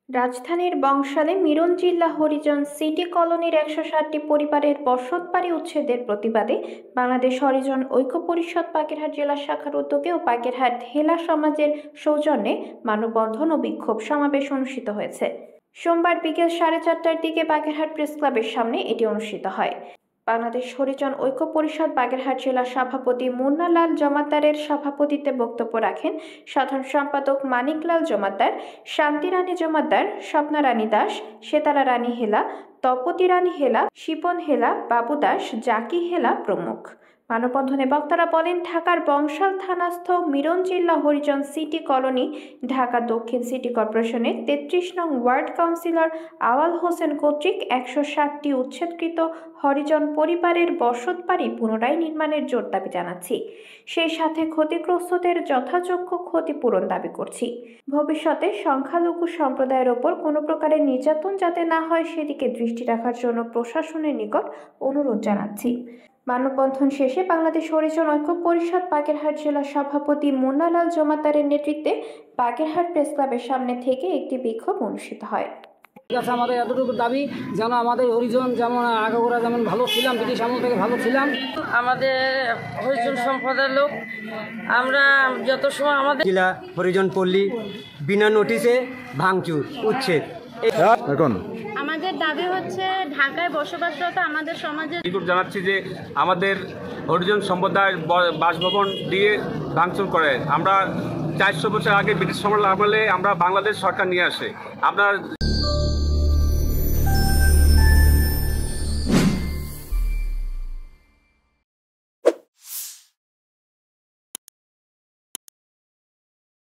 রাজধানীর বংশালে মিরন জিল্লা হরিজন সিটি কলোনির ১৬০টি পরিবারের বসতবাড়ি উচ্ছেদের প্রতিবাদে বাংলাদেশ হরিজন ঐক্য পরিষদ বাগেরহাট জেলা শাখার উদ্যোগে ও বাগেরহাট হেলা সমাজের সৌজন্যে মানববন্ধন ও বিক্ষোভ সমাবেশ অনুষ্ঠিত হয়েছে। সোমবার বিকেল 4:30টার দিকে বাগেরহাট প্রেস ক্লাবের সামনে এটি অনুষ্ঠিত হয়। বাংলাদেশ হরিজন ঐক্য পরিষদ বাগেরহাট জেলা সভাপতি মুন্না লাল জমাদ্দারের সভাপতিত্বে বক্তব্য রাখেন সাধারণ সম্পাদক মানিক লাল জমাদ্দার, শান্তি রানী জমাদ্দার, স্বপ্না রানী দাস, সেতারা রানী হেলা, তপতি রানী হেলা, শিপন হেলা, বাবু দাস, জাকি হেলা প্রমুখ। মানববন্ধনে বক্তারা বলেন, ঢাকার বংশাল থানাস্থ মিরন জিল্লা হরিজন সিটি কলোনি ঢাকা দক্ষিণ সিটি কর্পোরেশনের ৩৩ নং ওয়ার্ড কাউন্সিলর আওয়াল হোসেন কর্তৃক ১৬০টি উচ্ছেদকৃত হরিজন পরিবারের বসতবাড়ি পুনরায় নির্মাণের জোর দাবি জানাচ্ছি। সেই সাথে ক্ষতিগ্রস্তদের যথাযোগ্য ক্ষতিপূরণ দাবি করছি। ভবিষ্যতে সংখ্যালঘু সম্প্রদায়ের ওপর কোনো প্রকারের নির্যাতন যাতে না হয় সেদিকে দৃষ্টি রাখার জন্য প্রশাসনের নিকট অনুরোধ জানাচ্ছি। মানববন্ধন শেষে বাংলাদেশ হরিজন ঐক্য পরিষদ বাগেরহাট জেলা সভাপতি মুন্না লাল জমাদ্দারের নেতৃত্বে বাগেরহাট প্রেস ক্লাবের সামনে থেকে একটি বিক্ষোভ অনুষ্ঠিত হয়। আমাদের এতটুকু দাবি যেন আমাদের হরিজন যেমন আগাগোড়া যেমন ভালো ছিলাম, ব্রিটিশ আমল থেকে ভালো ছিলাম, আমাদের হরিজন সম্প্রদায়ের লোক আমরা যত সময় আমাদের জেলা হরিজন পল্লী বিনা নোটিশে ভাঙচুর উচ্ছেদ। এখন আমাদের দাবি হচ্ছে ঢাকায় বসবাসরত আমাদের সমাজে জানাচ্ছি যে আমাদের হরিজন সম্প্রদায়ের বাসভবন দিয়ে ভাঙচুর করে। আমরা ৪০০ বছর আগে ব্রিটিশ আমলে আমরা বাংলাদেশ সরকার নিয়ে আসে। আপনার